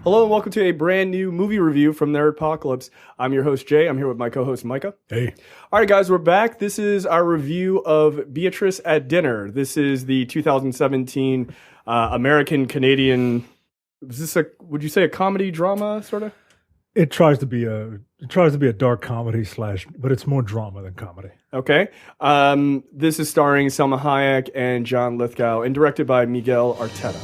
Hello and welcome to a brand new movie review from Nerdpocalypse. I'm your host, Jay. I'm here with my co-host, Micah. Hey. All right, guys, we're back. This is our review of Beatrice at Dinner. This is the 2017 American-Canadian... would you say a comedy drama, sort of? It tries to be a dark comedy but it's more drama than comedy. Okay. This is starring Selma Hayek and John Lithgow and directed by Miguel Arteta.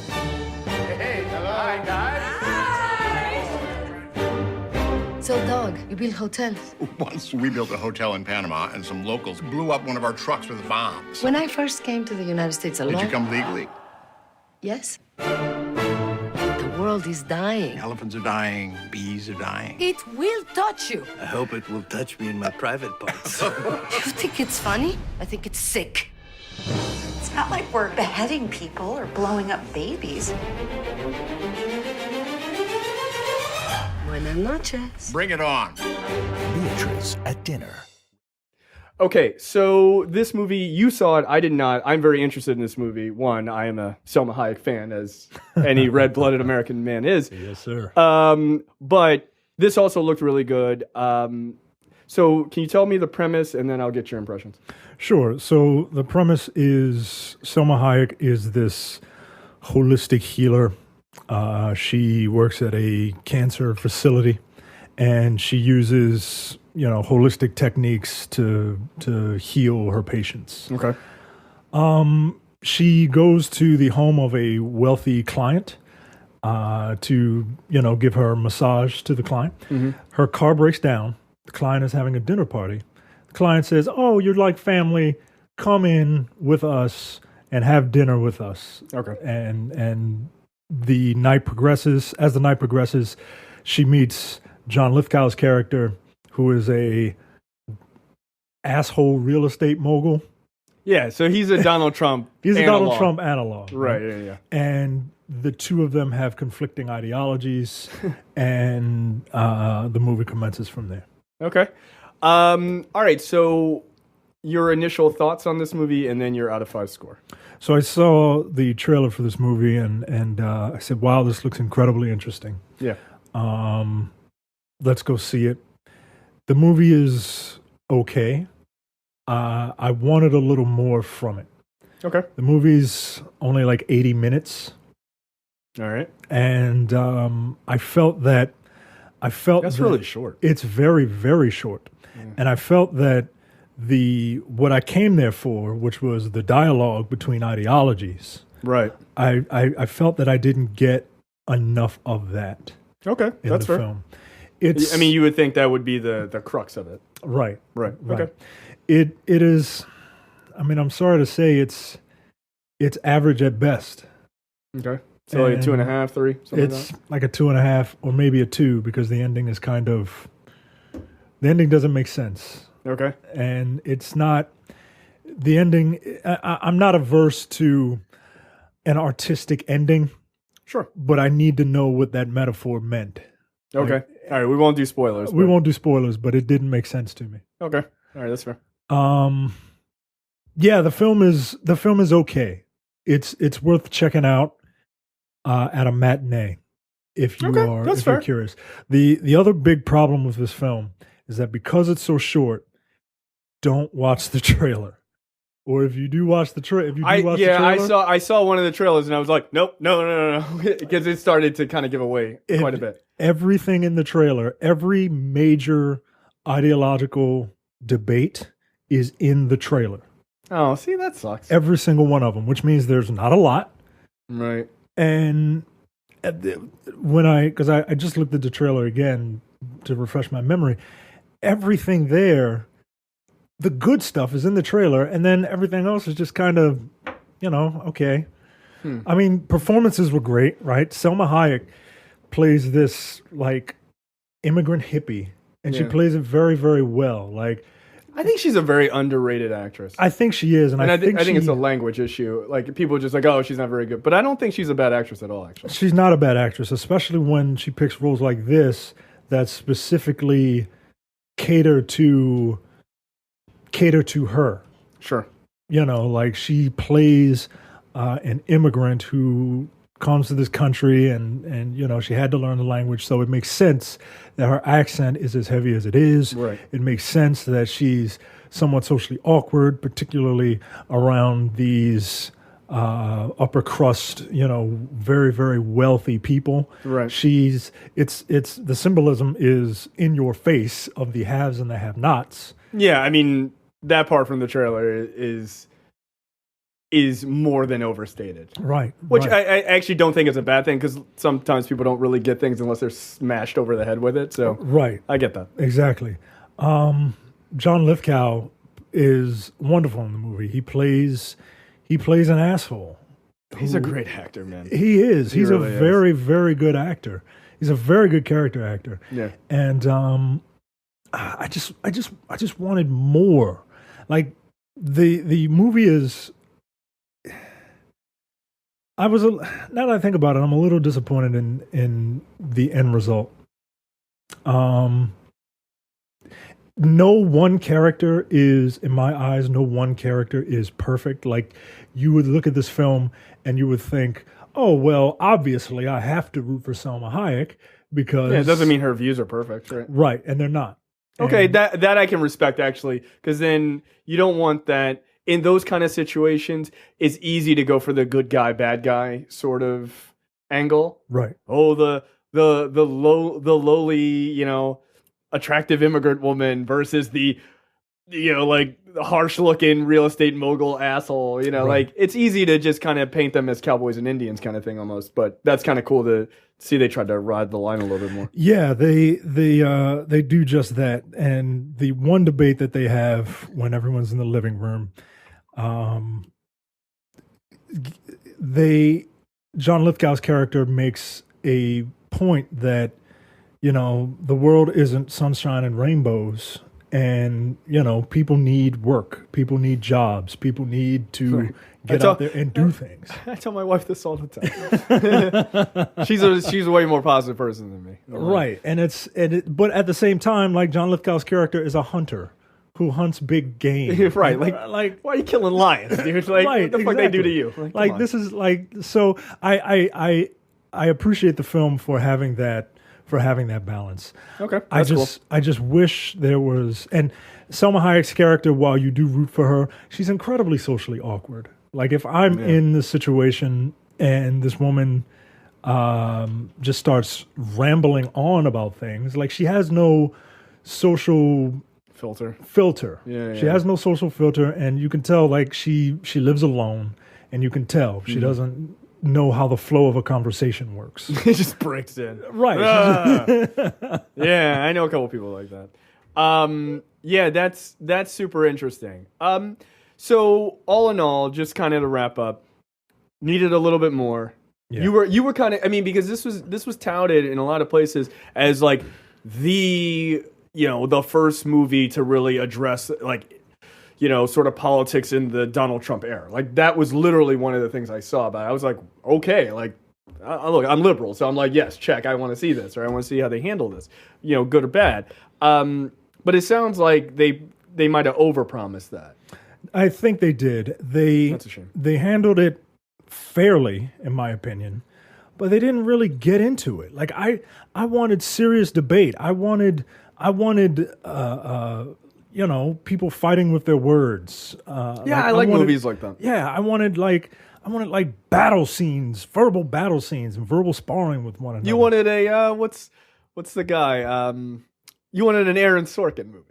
So, Doug, you build hotels? Once we built a hotel in Panama, and some locals blew up one of our trucks with bombs. When I first came to the United States alone... Did you come legally? Yes. The world is dying. Elephants are dying, bees are dying. It will touch you. I hope it will touch me in my private parts. You think it's funny? I think it's sick. It's not like we're beheading people or blowing up babies. Buenas noches. Bring it on. Beatrice at Dinner. Okay, so this movie, you saw it, I did not. I'm very interested in this movie. One, I am a Selma Hayek fan, as any red-blooded American man is. Yes, sir. But this also looked really good. So can you tell me the premise, and then I'll get your impressions? Sure. So the premise is Selma Hayek is this holistic healer. She works at a cancer facility, and she uses holistic techniques to heal her patients. Okay. She goes to the home of a wealthy client to give her a massage to the client. Mm-hmm. Her car breaks down. The client is having a dinner party. The client says, "Oh, you're like family. Come in with us and have dinner with us." Okay. And the night progresses. As the night progresses, she meets John Lithgow's character, who is a asshole real estate mogul. Yeah, so he's a Donald Trump He's analog. a Donald Trump analog. Right, yeah. And the two of them have conflicting ideologies, and the movie commences from there. Okay. All right, so your initial thoughts on this movie, and then your out of 5 score. So I saw the trailer for this movie, and I said, wow, this looks incredibly interesting. Yeah. Let's go see it. The movie is okay. I wanted a little more from it. Okay. The movie's only like 80 minutes. All right. And I felt that's really short. It's very, very short. Yeah. And I felt that what I came there for, which was the dialogue between ideologies. Right. I felt that I didn't get enough of that. Okay, that's fair. Film. You would think that would be the crux of it. Right. Okay. It is. I'm sorry to say it's average at best. Okay. So like a 2.5, 3. It's like a 2.5 or maybe a 2 because the ending is the ending doesn't make sense. Okay. And it's not the ending. I'm not averse to an artistic ending. Sure. But I need to know what that metaphor meant. Okay. All right. We won't do spoilers. We won't do spoilers, but it didn't make sense to me. Okay. All right. That's fair. Yeah, the film is okay. It's worth checking out at a matinee if you're curious. The other big problem with this film is that because it's so short, don't watch the trailer. Or if you do watch the trailer, I saw one of the trailers and I was like, nope, no, because it started to kind of give away quite a bit. Everything in the trailer, every major ideological debate is in the trailer. Oh, see, that sucks. Every single one of them, which means there's not a lot. Right. And because I just looked at the trailer again to refresh my memory, everything there, the good stuff is in the trailer, and then everything else is just kind of, okay. Performances were great, right? Selma Hayek plays this like immigrant hippie, and she plays it very, very well. Like, I think she's a very underrated actress. I think she is, and I think it's a language issue. Like, people are just like, oh, she's not very good, but I don't think she's a bad actress at all. Actually, she's not a bad actress, especially when she picks roles like this that specifically cater to her. Sure. Like she plays an immigrant who comes to this country and you know, she had to learn the language, so it makes sense that her accent is as heavy as it is. Right. It makes sense that she's somewhat socially awkward, particularly around these upper crust, you know, very, very wealthy people. Right. It's the symbolism is in your face of the haves and the have-nots. Yeah, I mean, that part from the trailer is more than overstated. Right. Which right. I actually don't think is a bad thing, because sometimes people don't really get things unless they're smashed over the head with it. So Right. I get that. Exactly. John Lithgow is wonderful in the movie. He plays an asshole. He's a great actor, man. He is. He's really a very, very good actor. He's a very good character actor. Yeah. And I just wanted more. Like the movie is. Now that I think about it, I'm a little disappointed in the end result. No one character is, in my eyes, no one character is perfect. Like, you would look at this film and you would think, oh, well, obviously I have to root for Selma Hayek because... Yeah, it doesn't mean her views are perfect, right? Right, and they're not. Okay, And- that I can respect, actually, because then you don't want that. In those kind of situations, it's easy to go for the good guy, bad guy sort of angle. Right. Oh, the lowly, you know, attractive immigrant woman versus the, you know, like harsh looking real estate mogul asshole. You know, Right. like it's easy to just kind of paint them as cowboys and Indians kind of thing almost. But that's kind of cool to see they tried to ride the line a little bit more. Yeah, they do just that. And the one debate that they have when everyone's in the living room, John Lithgow's character makes a point that, you know, the world isn't sunshine and rainbows, and, you know, people need work, people need jobs, people need to get out there and do things. I tell my wife this all the time. she's a way more positive person than me. Right, but at the same time, like, John Lithgow's character is a hunter who hunts big game. Right, like why are you killing lions, dude? Like, right, what the fuck they do to exactly. you? Like, come on. this is like, so I appreciate the film for having that balance. Okay, I that's just wish there was, and Selma Hayek's character, while you do root for her, she's incredibly socially awkward. Like, if I'm in this situation and this woman just starts rambling on about things, like, she has no social filter. Yeah, She has no social filter, and you can tell, like, she lives alone, and you can tell she doesn't know how the flow of a conversation works. It just breaks in. Right. Yeah, I know a couple people like that. Yeah, that's super interesting. So all in all, just kind of to wrap up, needed a little bit more. Yeah. You were kind of, I mean, because this was touted in a lot of places as like the, you know, the first movie to really address, like, you know, sort of politics in the Donald Trump era. Like, that was literally one of the things I saw about it. I was like, okay, like, look, I'm liberal, so I'm like, yes, check, I want to see this, or I want to see how they handle this, you know, good or bad. But it sounds like they might have overpromised that. I think they did. That's a shame. They handled it fairly, in my opinion, but they didn't really get into it. Like, I wanted serious debate. I wanted you know, people fighting with their words. Yeah, I like movies like that. Yeah, I wanted battle scenes, verbal battle scenes, and verbal sparring with one another. You wanted a what's the guy? You wanted an Aaron Sorkin movie.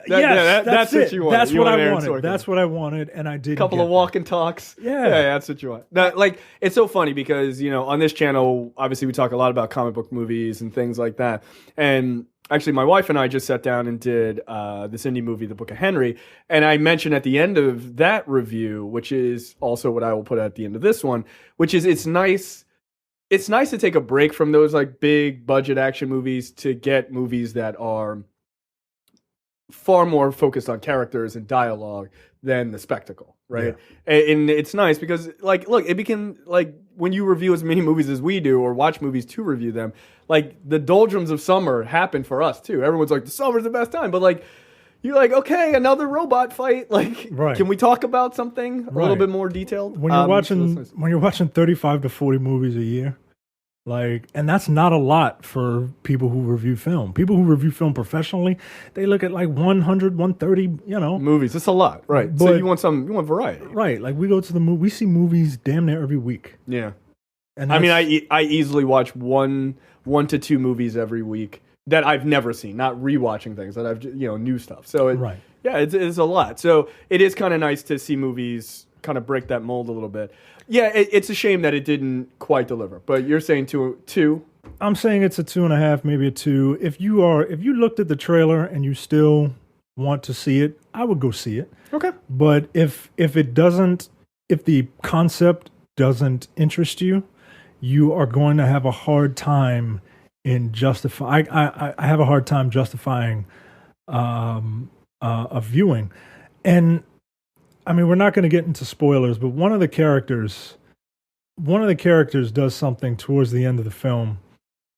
That's what you wanted. That's You what wanted I Aaron wanted. Sorkin. That's what I wanted, and I did. Couple of walk and talks. Yeah, that's what you want. Now, like, it's so funny because, you know, on this channel, obviously we talk a lot about comic book movies and things like that. And actually, my wife and I just sat down and did this indie movie, The Book of Henry. And I mentioned at the end of that review, which is also what I will put at the end of this one, which is it's nice to take a break from those like big budget action movies to get movies that are far more focused on characters and dialogue than the spectacle, right? Yeah. And it's nice because, like, look, it became like when you review as many movies as we do or watch movies to review them, like the doldrums of summer happen for us too. Everyone's like, the summer's the best time, but like, you're like, okay, another robot fight. Like, Right. can we talk about something a little Right. bit more detailed? When you're watching so that's nice. when you're watching 35 to 40 movies a year, like, and that's not a lot for people who review film. People who review film professionally, they look at like 100, 130, you know. Movies, it's a lot, right? So But- you want variety, Right, like we go to the movie, we see movies damn near every week. yeah. And I mean, that's- I easily watch one to two movies every week that I've never seen, not rewatching things that I've new stuff. So Right. yeah, it's a lot. So it is kind of nice to see movies kind of break that mold a little bit. Yeah, it's a shame that it didn't quite deliver. But you're saying two. I'm saying it's a 2.5, maybe a 2. If you looked at the trailer and you still want to see it, I would go see it. Okay. But if the concept doesn't interest you, you are going to have a hard time in justifying. I have a hard time justifying a viewing, and I mean, we're not going to get into spoilers, but one of the characters does something towards the end of the film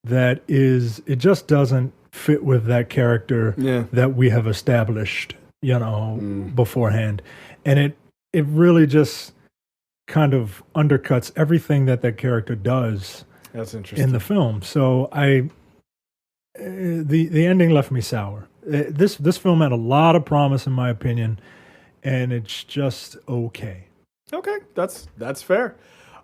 that it just doesn't fit with that character that we have established, beforehand, and it really just kind of undercuts everything that character does. That's interesting. In the film. So the ending left me sour. This film had a lot of promise, in my opinion, and it's just okay. Okay, that's fair.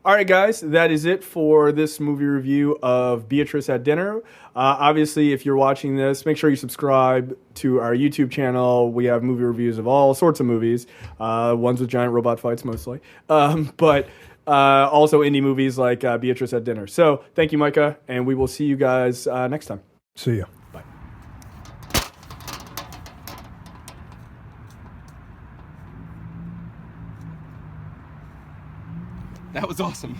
All right, guys, that is it for this movie review of Beatrice at Dinner. Obviously, if you're watching this, make sure you subscribe to our YouTube channel. We have movie reviews of all sorts of movies, ones with giant robot fights mostly, but also indie movies like Beatrice at Dinner. So thank you, Micah, and we will see you guys next time. See ya. Bye. That was awesome.